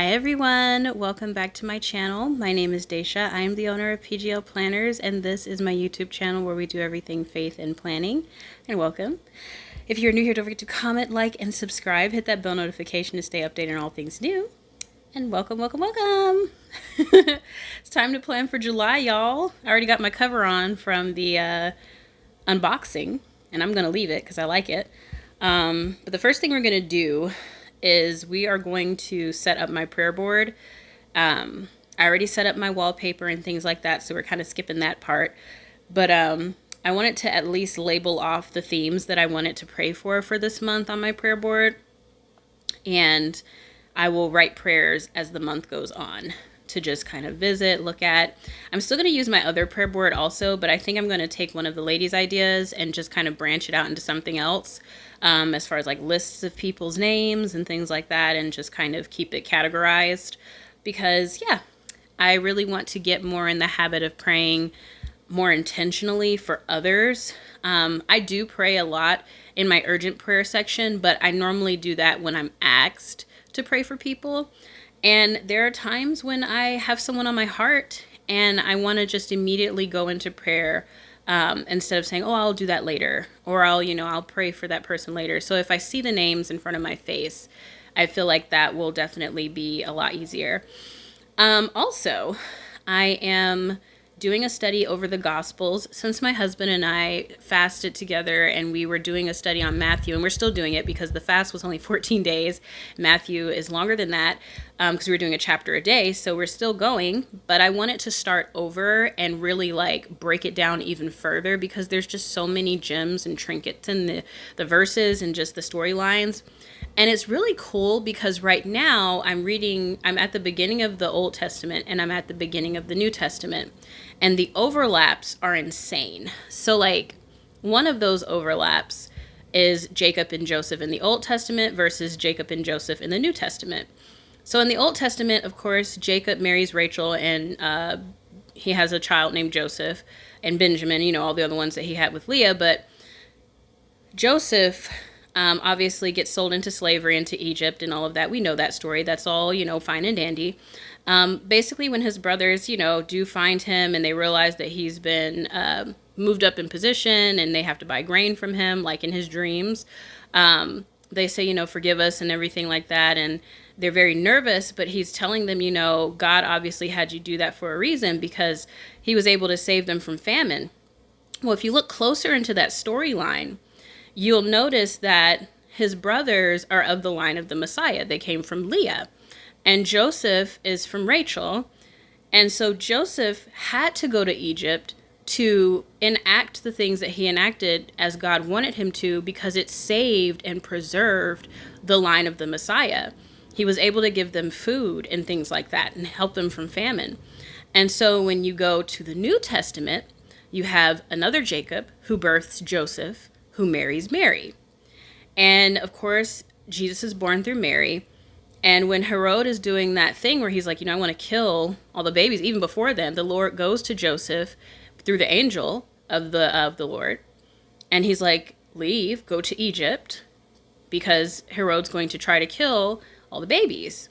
Hi everyone, welcome back to my channel. My name is Daisha. I am the owner of PGL Planners, and this is my YouTube channel where we do everything faith and planning. And welcome. If you're new here, don't forget to comment, like, and subscribe. Hit that bell notification to stay updated on all things new. And welcome, welcome, welcome. It's time to plan for July, y'all. I already got my cover on from the unboxing, and I'm going to leave it because I like it. But the first thing we're going to do is we are going to set up my prayer board. I already set up my wallpaper and things like that, so we're kind of skipping that part. But I wanted to at least label off the themes that I wanted to pray for this month on my prayer board. And I will write prayers as the month goes on to just kind of visit, look at. I'm still going to use my other prayer board also, but I think I'm going to take one of the ladies' ideas and just kind of branch it out into something else, as far as like lists of people's names and things like that, and just kind of keep it categorized because, yeah, I really want to get more in the habit of praying more intentionally for others. I do pray a lot in my urgent prayer section, but I normally do that when I'm asked to pray for people. And there are times when I have someone on my heart and I want to just immediately go into prayer, instead of saying, oh, I'll do that later, or I'll pray for that person later. So if I see the names in front of my face, I feel like that will definitely be a lot easier. Also, I am doing a study over the Gospels since my husband and I fasted together, and we were doing a study on Matthew, and we're still doing it because the fast was only 14 days. Matthew is longer than that because we were doing a chapter a day, so we're still going, but I wanted to start over and really like break it down even further because there's just so many gems and trinkets in the verses and just the storylines. And it's really cool because right now I'm at the beginning of the Old Testament and I'm at the beginning of the New Testament. And the overlaps are insane. So like one of those overlaps is Jacob and Joseph in the Old Testament versus Jacob and Joseph in the New Testament. So in the Old Testament, of course, Jacob marries Rachel and he has a child named Joseph, and Benjamin, all the other ones that he had with Leah. But Joseph obviously gets sold into slavery into Egypt and all of that. We know that story. That's all, fine and dandy. Basically, when his brothers, do find him and they realize that he's been moved up in position and they have to buy grain from him, like in his dreams, they say, forgive us and everything like that. And they're very nervous, but he's telling them, God obviously had you do that for a reason because he was able to save them from famine. Well, if you look closer into that storyline, you'll notice that his brothers are of the line of the Messiah. They came from Leah. And Joseph is from Rachel. And so Joseph had to go to Egypt to enact the things that he enacted as God wanted him to because it saved and preserved the line of the Messiah. He was able to give them food and things like that and help them from famine. And so when you go to the New Testament, you have another Jacob who births Joseph, who marries Mary. And of course, Jesus is born through Mary. And when Herod is doing that thing where he's like, I want to kill all the babies, even before then, the Lord goes to Joseph through the angel of the Lord. And he's like, leave, go to Egypt, because Herod's going to try to kill all the babies.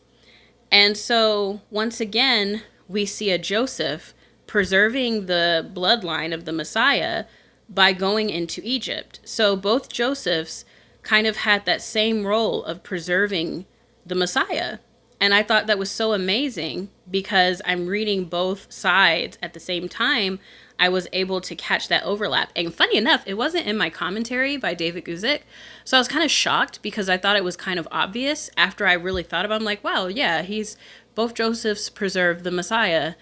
And so once again, we see a Joseph preserving the bloodline of the Messiah by going into Egypt. So both Josephs kind of had that same role of preserving the Messiah. And I thought that was so amazing because I'm reading both sides at the same time. I was able to catch that overlap. And funny enough, it wasn't in my commentary by David Guzik. So I was kind of shocked because I thought it was kind of obvious after I really thought about it. I'm like, wow, yeah, both Josephs preserved the Messiah.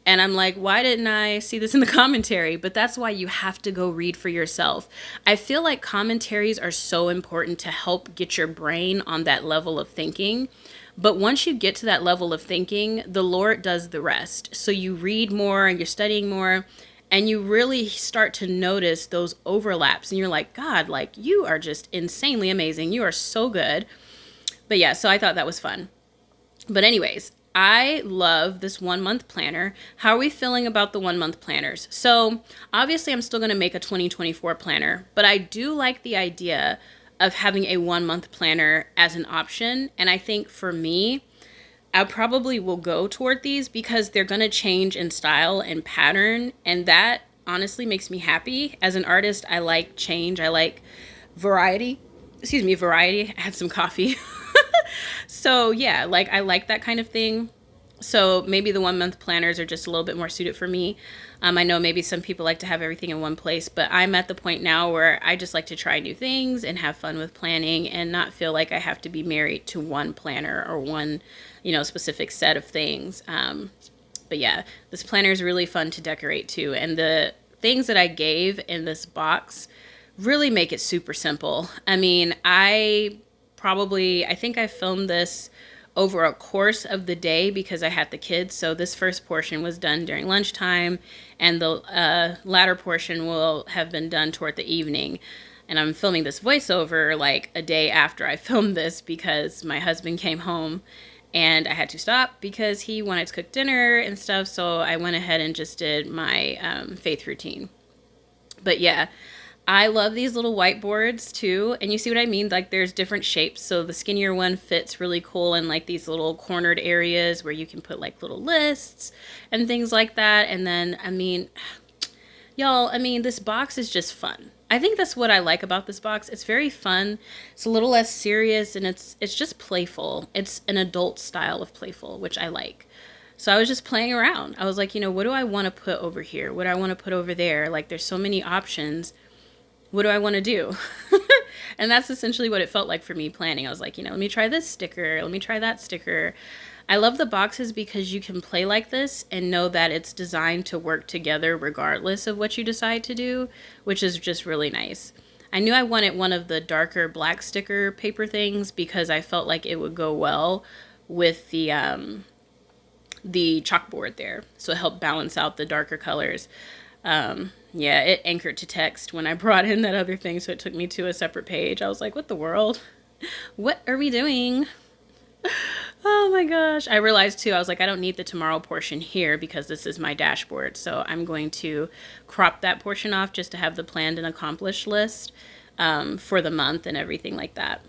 And I'm like, why didn't I see this in the commentary? But that's why you have to go read for yourself. I feel like commentaries are so important to help get your brain on that level of thinking. But once you get to that level of thinking, the Lord does the rest. So you read more and you're studying more, and you really start to notice those overlaps. And you're like, God, like you are just insanely amazing. You are so good. But yeah, so I thought that was fun. But anyways, I love this 1 month planner. How are we feeling about the 1 month planners? So obviously I'm still going to make a 2024 planner, but I do like the idea of having a 1 month planner as an option. And I think for me, I probably will go toward these because they're going to change in style and pattern. And that honestly makes me happy. As an artist, I like change. I like variety. Excuse me, variety. I had some coffee. So yeah, like I like that kind of thing. So maybe the 1 month planners are just a little bit more suited for me. I know maybe some people like to have everything in one place, but I'm at the point now where I just like to try new things and have fun with planning and not feel like I have to be married to one planner or one, specific set of things. But yeah, this planner is really fun to decorate too. And the things that I gave in this box really make it super simple. I mean, I think I filmed this over a course of the day because I had the kids. So this first portion was done during lunchtime, and the latter portion will have been done toward the evening. And I'm filming this voiceover like a day after I filmed this because my husband came home and I had to stop because he wanted to cook dinner and stuff. So I went ahead and just did my faith routine. But yeah, I love these little whiteboards too. And you see what I mean? Like there's different shapes. So the skinnier one fits really cool in like these little cornered areas where you can put like little lists and things like that. And then, y'all, this box is just fun. I think that's what I like about this box. It's very fun. It's a little less serious and it's just playful. It's an adult style of playful, which I like. So I was just playing around. I was like, what do I want to put over here? What do I want to put over there? Like there's so many options. What do I want to do? And that's essentially what it felt like for me planning. I was like, let me try this sticker. Let me try that sticker. I love the boxes because you can play like this and know that it's designed to work together regardless of what you decide to do, which is just really nice. I knew I wanted one of the darker black sticker paper things because I felt like it would go well with the chalkboard there. So it helped balance out the darker colors. Yeah, it anchored to text when I brought in that other thing, so it took me to a separate page. I was like, what the world? What are we doing? Oh my gosh. I realized too, I was like, I don't need the tomorrow portion here because this is my dashboard. So I'm going to crop that portion off just to have the planned and accomplished list for the month and everything like that.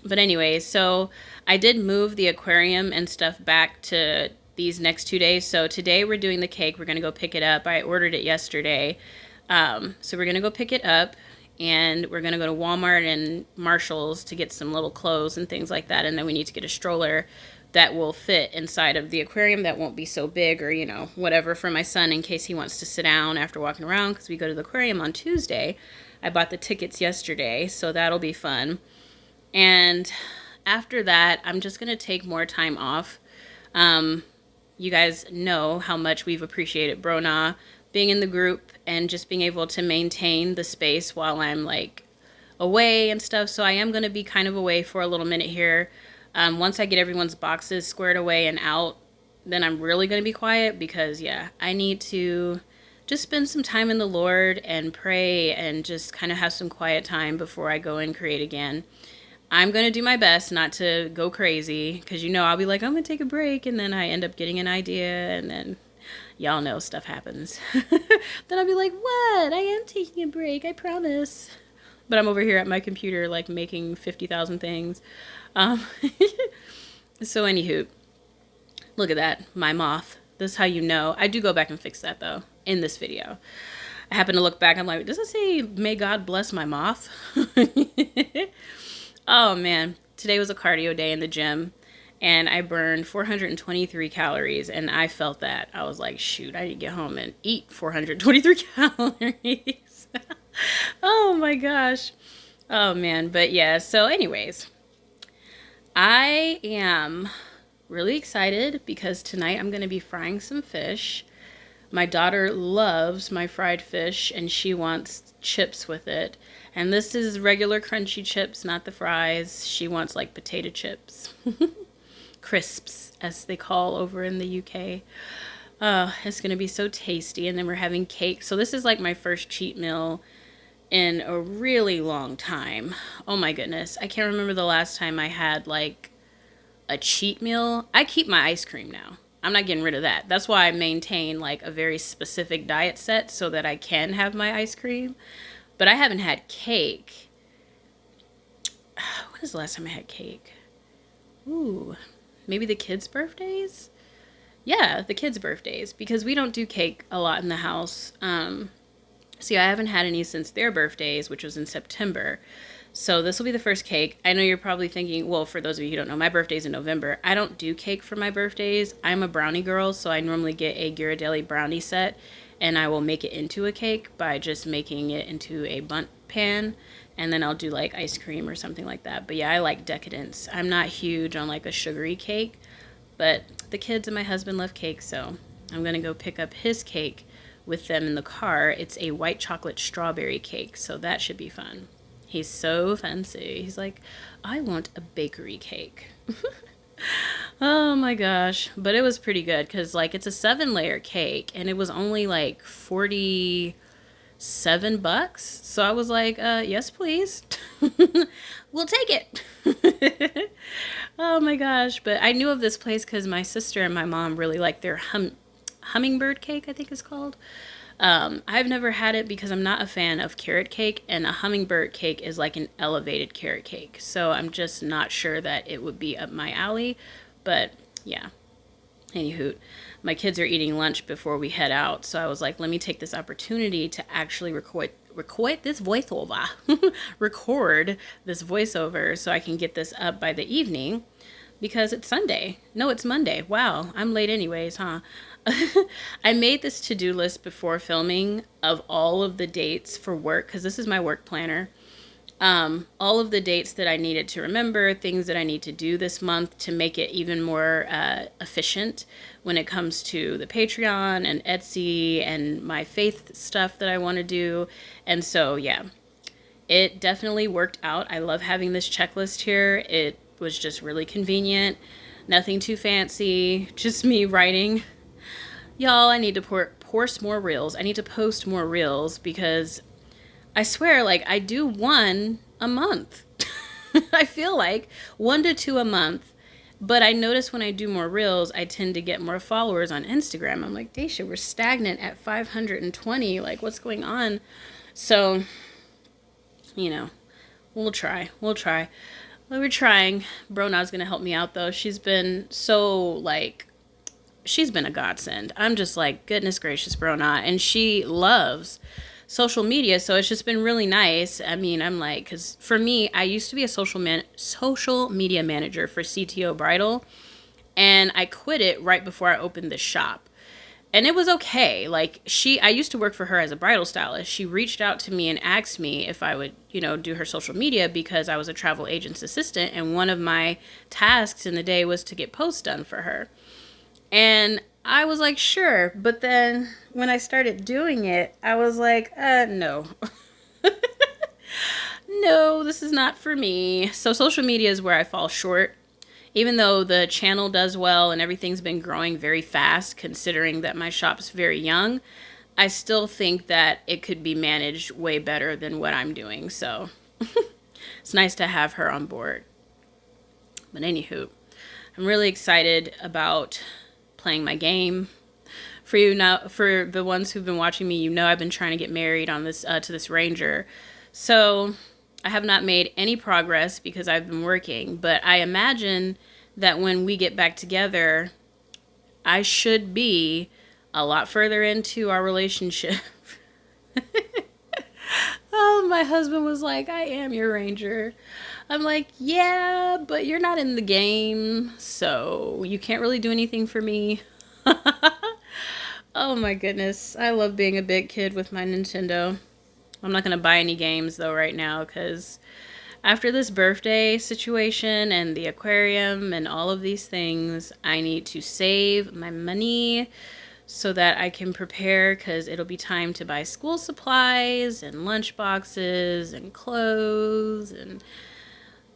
But anyways, so I did move the aquarium and stuff back to these next 2 days. So today we're doing the cake. We're going to go pick it up. I ordered it yesterday. So we're going to go pick it up. And we're going to go to Walmart and Marshall's to get some little clothes and things like that. And then we need to get a stroller that will fit inside of the aquarium that won't be so big or, whatever for my son in case he wants to sit down after walking around because we go to the aquarium on Tuesday. I bought the tickets yesterday, so that'll be fun. And after that, I'm just going to take more time off. You guys know how much we've appreciated Brona being in the group and just being able to maintain the space while I'm like away and stuff. So I am going to be kind of away for a little minute here. Once I get everyone's boxes squared away and out, then I'm really going to be quiet because I need to just spend some time in the Lord and pray and just kind of have some quiet time before I go and create again. I'm going to do my best not to go crazy because I'll be like, I'm going to take a break and then I end up getting an idea and then y'all know stuff happens. Then I'll be like, what? I am taking a break, I promise. But I'm over here at my computer like making 50,000 things. So anywho, look at that, my moth. This is how you know. I do go back and fix that though in this video. I happen to look back, I'm like, does it say, may God bless my moth? Oh man, today was a cardio day in the gym and I burned 423 calories and I felt that. I was like, shoot, I need to get home and eat 423 calories. Oh my gosh. Oh man, but yeah, so anyways, I am really excited because tonight I'm going to be frying some fish. My daughter loves my fried fish and she wants chips with it. And this is regular crunchy chips, not the fries. She wants like potato chips. Crisps, as they call over in the UK. It's going to be so tasty. And then we're having cake. So this is like my first cheat meal in a really long time. Oh my goodness. I can't remember the last time I had like a cheat meal. I keep my ice cream now. I'm not getting rid of that. That's why I maintain like a very specific diet set so that I can have my ice cream. But I haven't had cake. When is the last time I had cake? Ooh, maybe the kids' birthdays. Yeah, the kids' birthdays, because we don't do cake a lot in the house. See, I haven't had any since their birthdays, which was in September. So this will be the first cake. I know you're probably thinking, well, for those of you who don't know, my birthday's in November. I don't do cake for my birthdays. I'm a brownie girl, so I normally get a Ghirardelli brownie set, and I will make it into a cake by just making it into a bundt pan, and then I'll do like ice cream or something like that. But yeah, I like decadence. I'm not huge on like a sugary cake, but the kids and my husband love cake, so I'm going to go pick up his cake with them in the car. It's a white chocolate strawberry cake, so that should be fun. He's so fancy. He's like, I want a bakery cake. Oh my gosh. But it was pretty good because like it's a 7-layer cake and it was only like $47. So I was like, yes, please. We'll take it. Oh my gosh. But I knew of this place because my sister and my mom really like their hummingbird cake, I think it's called. I've never had it because I'm not a fan of carrot cake, and a hummingbird cake is like an elevated carrot cake. So I'm just not sure that it would be up my alley. But yeah, anywho, my kids are eating lunch before we head out. So I was like, let me take this opportunity to actually record this voiceover, record this voiceover so I can get this up by the evening because it's Sunday. No, it's Monday. Wow, I'm late anyways, huh? I made this to-do list before filming of all of the dates for work, because this is my work planner. All of the dates that I needed to remember, things that I need to do this month to make it even more efficient when it comes to the Patreon and Etsy and my faith stuff that I want to do. And so, yeah, it definitely worked out. I love having this checklist here. It was just really convenient. Nothing too fancy, just me writing. Y'all, I need to post more reels. I need to post more reels because I swear, like, I do one a month. I feel like 1 to 2 a month. But I notice when I do more reels, I tend to get more followers on Instagram. I'm like, Daisha, we're stagnant at 520. Like, what's going on? So, you know, we'll try. We're trying. Brona's going to help me out, though. She's been so, like, she's been a godsend. I'm just like, goodness gracious, Brona. And she loves social media, so it's just been really nice. I mean, I'm like, because for me, I used to be a social media manager for CTO Bridal, and I quit it right before I opened the shop. And it was okay. Like, I used to work for her as a bridal stylist. She reached out to me and asked me if I would, do her social media because I was a travel agent's assistant, and one of my tasks in the day was to get posts done for her. And I was like, sure. But then when I started doing it, I was like, no. No, this is not for me. So social media is where I fall short. Even though the channel does well and everything's been growing very fast, considering that my shop's very young, I still think that it could be managed way better than what I'm doing. So it's nice to have her on board. But anywho, I'm really excited about playing my game. For you now, for the ones who've been watching me, I've been trying to get married on this to this Ranger. So I have not made any progress because I've been working, but I imagine that when we get back together, I should be a lot further into our relationship. Oh, my husband was like, I am your Ranger. I'm like, yeah, but you're not in the game, so you can't really do anything for me. Oh my goodness. I love being a big kid with my Nintendo. I'm not going to buy any games though right now because after this birthday situation and the aquarium and all of these things, I need to save my money so that I can prepare because it'll be time to buy school supplies and lunch boxes and clothes. And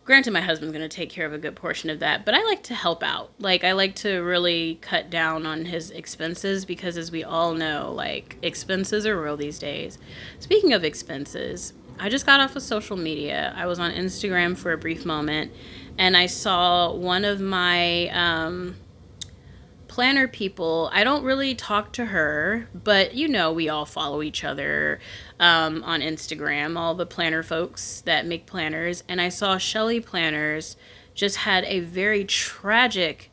granted, my husband's going to take care of a good portion of that, but I like to help out. Like, I like to really cut down on his expenses because, as we all know, like, expenses are real these days. Speaking of expenses, I just got off of social media. I was on Instagram for a brief moment, and I saw one of my planner people. I don't really talk to her, but we all follow each other on Instagram, all the planner folks that make planners. And I saw Shelly Planners just had a very tragic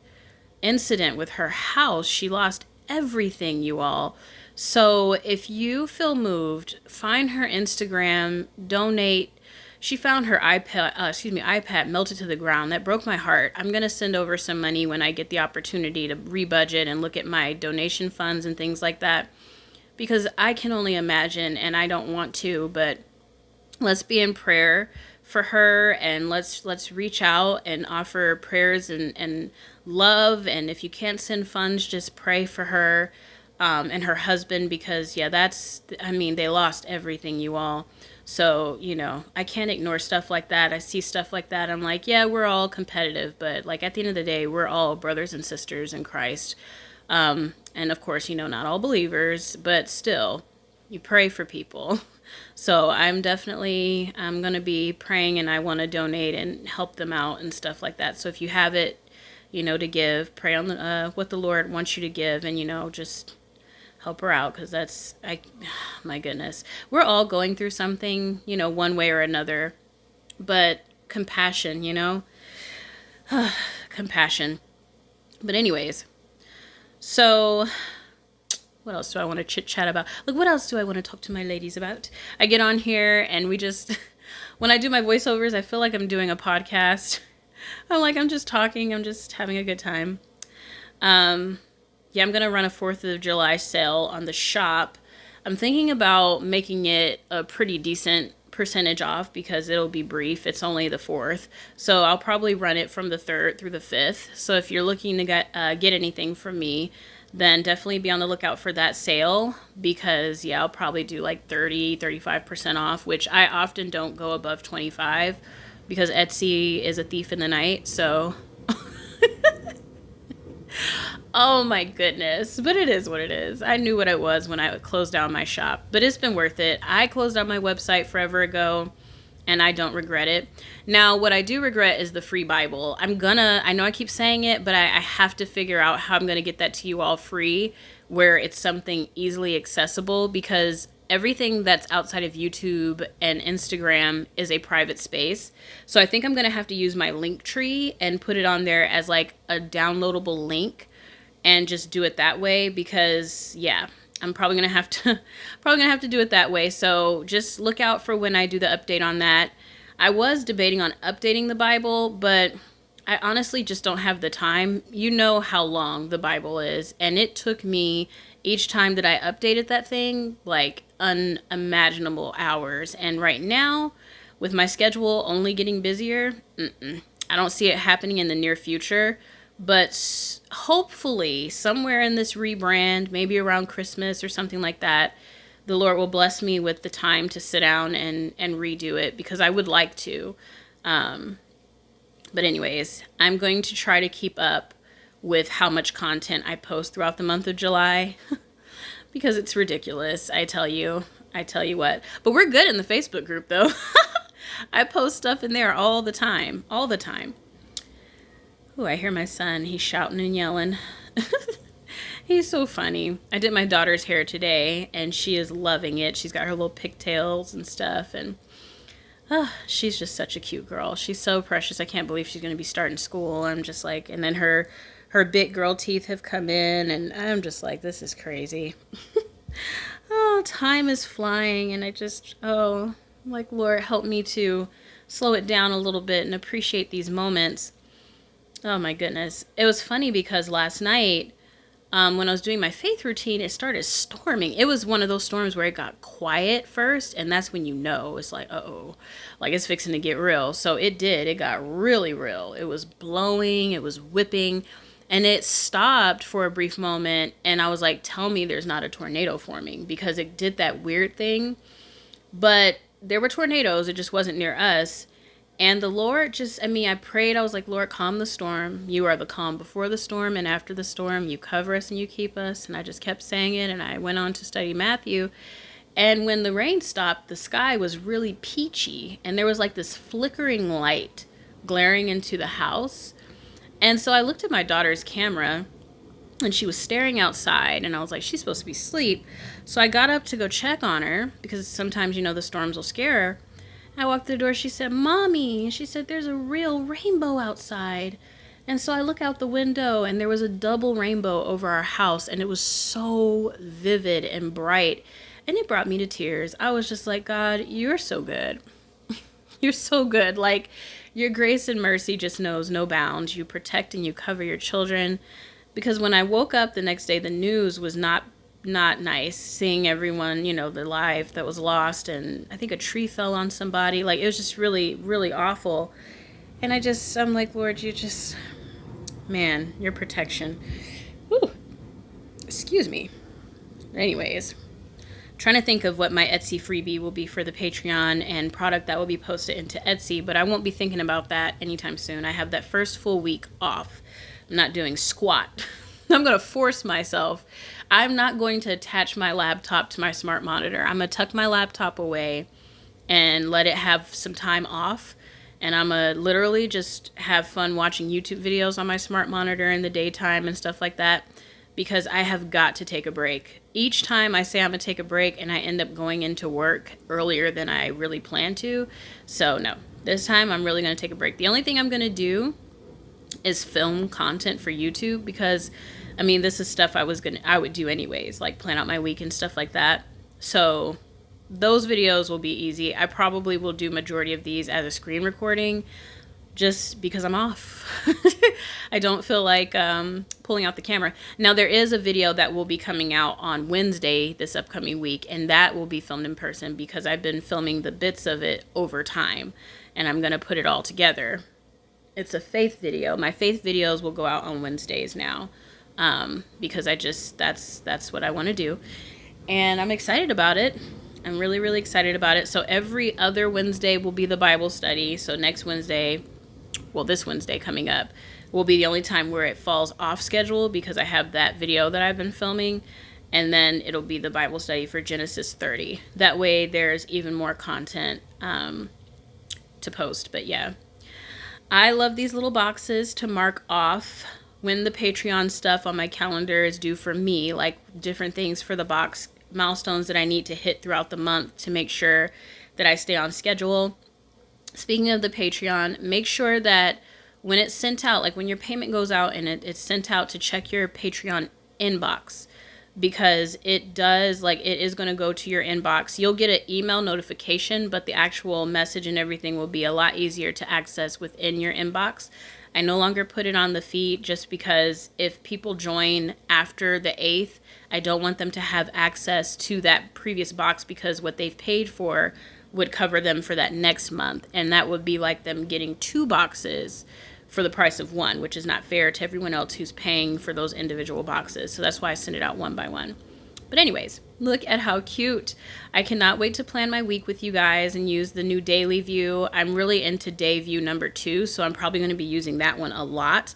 incident with her house. She lost everything, you all. So if you feel moved, find her Instagram, donate. She found her iPad melted to the ground. That broke my heart. I'm going to send over some money when I get the opportunity to rebudget and look at my donation funds and things like that, because I can only imagine, and I don't want to, but let's be in prayer for her, and let's reach out and offer prayers and love. And if you can't send funds, just pray for her and her husband, because they lost everything, you all. So, I can't ignore stuff like that. I see stuff like that. I'm like, yeah, we're all competitive, but like at the end of the day, we're all brothers and sisters in Christ. And of course, not all believers, but still, you pray for people. So I'm going to be praying, and I want to donate and help them out and stuff like that. So if you have it, to give, pray on what the Lord wants you to give, and, just help her out, because my goodness, we're all going through something, one way or another, but compassion, compassion. But anyways, so what else do I want to chit chat about? Like, what else do I want to talk to my ladies about? I get on here and we just, when I do my voiceovers, I feel like I'm doing a podcast. I'm just talking. I'm just having a good time. Yeah, I'm going to run a 4th of July sale on the shop. I'm thinking about making it a pretty decent percentage off, because it'll be brief. It's only the 4th. So I'll probably run it from the 3rd through the 5th. So if you're looking to get anything from me, then definitely be on the lookout for that sale, because I'll probably do like 35% off, which I often don't go above 25, because Etsy is a thief in the night. So oh my goodness, but it is what it is. I knew what it was when I closed down my shop, but it's been worth it. I closed down my website forever ago, and I don't regret it. Now, what I do regret is the free Bible. I know I keep saying it, but I have to figure out how I'm going to get that to you all free, where it's something easily accessible, because everything that's outside of YouTube and Instagram is a private space. So I think I'm going to have to use my link tree and put it on there as like a downloadable link, and just do it that way, because I'm probably going to have to do it that way. So just look out for when I do the update on that. I was debating on updating the Bible, but I honestly just don't have the time. You know how long the Bible is, and it took me, each time that I updated that thing, like unimaginable hours. And right now, with my schedule only getting busier, I don't see it happening in the near future. But hopefully somewhere in this rebrand, maybe around Christmas or something like that, the Lord will bless me with the time to sit down and redo it, because I would like to. But anyways, I'm going to try to keep up with how much content I post throughout the month of July, because it's ridiculous. I tell you what. But we're good in the Facebook group, though. I post stuff in there all the time. Oh, I hear my son. He's shouting and yelling. He's so funny. I did my daughter's hair today, and she is loving it. She's got her little pigtails and stuff, and she's just such a cute girl. She's so precious. I can't believe she's going to be starting school. I'm just like, and then her big girl teeth have come in, and I'm just like, this is crazy. Oh, time is flying, and I'm like, Lord, help me to slow it down a little bit and appreciate these moments. Oh my goodness. It was funny because last night, when I was doing my faith routine, it started storming. It was one of those storms where it got quiet first, and that's when it's like, uh-oh, like it's fixing to get real. So it did. It got really real. It was blowing, it was whipping, and it stopped for a brief moment, and I was like, tell me there's not a tornado forming, because it did that weird thing. But there were tornadoes, it just wasn't near us. And the Lord I prayed. I was like, Lord, calm the storm. You are the calm before the storm and after the storm. You cover us and you keep us. And I just kept saying it. And I went on to study Matthew. And when the rain stopped, the sky was really peachy. And there was like this flickering light glaring into the house. And so I looked at my daughter's camera, and she was staring outside. And I was like, she's supposed to be asleep. So I got up to go check on her, because sometimes, the storms will scare her. I walked through the door. She said, Mommy. She said, there's a real rainbow outside. And so I look out the window and there was a double rainbow over our house, and it was so vivid and bright, and it brought me to tears. I was just like, God, you're so good. You're so good. Like, your grace and mercy just knows no bounds. You protect and you cover your children. Because when I woke up the next day, the news was not nice. Seeing everyone, you know, the life that was lost, and I think a tree fell on somebody. Like, it was just really, really awful. And I'm like, Lord, you just, man, your protection. Whew. Excuse me. Anyways, trying to think of what my Etsy freebie will be for the Patreon and product that will be posted into Etsy, but I won't be thinking about that anytime soon. I have that first full week off. I'm not doing squat. I'm going to force myself. I'm not going to attach my laptop to my smart monitor. I'm going to tuck my laptop away and let it have some time off. And I'm going to literally just have fun watching YouTube videos on my smart monitor in the daytime and stuff like that, because I have got to take a break. Each time I say I'm going to take a break and I end up going into work earlier than I really plan to. So no, this time I'm really going to take a break. The only thing I'm going to do is film content for YouTube, because I mean, this is stuff I would do anyways, like plan out my week and stuff like that. So those videos will be easy. I probably will do majority of these as a screen recording, just because I'm off. I don't feel like pulling out the camera. Now, there is a video that will be coming out on Wednesday this upcoming week, and that will be filmed in person, because I've been filming the bits of it over time, and I'm going to put it all together. It's a faith video. My faith videos will go out on Wednesdays now, because that's what I want to do, and I'm excited about it. I'm really, really excited about it. So every other Wednesday will be the Bible study. So next Wednesday, well, this Wednesday coming up, will be the only time where it falls off schedule, because I have that video that I've been filming. And then it'll be the Bible study for Genesis 30. That way there's even more content to post. But yeah, I love these little boxes to mark off when the Patreon stuff on my calendar is due for me, like different things for the box, milestones that I need to hit throughout the month to make sure that I stay on schedule. Speaking of the Patreon, make sure that when it's sent out, like when your payment goes out and it's sent out, to check your Patreon inbox, because it is going to go to your inbox. You'll get an email notification, but the actual message and everything will be a lot easier to access within your inbox. I no longer put it on the feed, just because if people join after the 8th, I don't want them to have access to that previous box, because what they've paid for would cover them for that next month. And that would be like them getting 2 boxes for the price of 1, which is not fair to everyone else who's paying for those individual boxes. So that's why I send it out one by one. But anyways, look at how cute. I cannot wait to plan my week with you guys and use the new daily view. I'm really into day view number 2, so I'm probably going to be using that one a lot.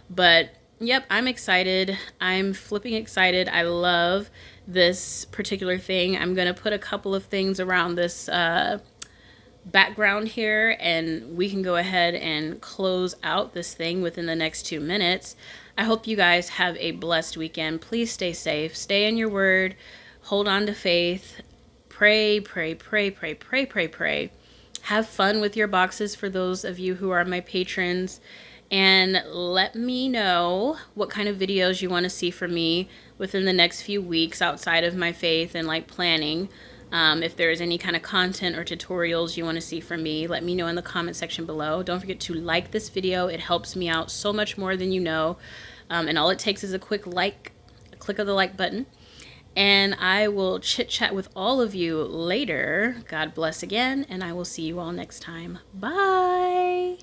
But yep, I'm excited. I'm flipping excited. I love this particular thing. I'm going to put a couple of things around this background here, and we can go ahead and close out this thing within the next 2 minutes. I hope you guys have a blessed weekend. Please stay safe. Stay in your word. Hold on to faith. Pray, pray, pray, pray, pray, pray, pray. Have fun with your boxes for those of you who are my patrons. And let me know what kind of videos you want to see from me within the next few weeks outside of my faith and like planning. If there's any kind of content or tutorials you want to see from me, let me know in the comment section below. Don't forget to like this video. It helps me out so much more than you know. And all it takes is a quick like, a click of the like button. And I will chit chat with all of you later. God bless again, and I will see you all next time. Bye.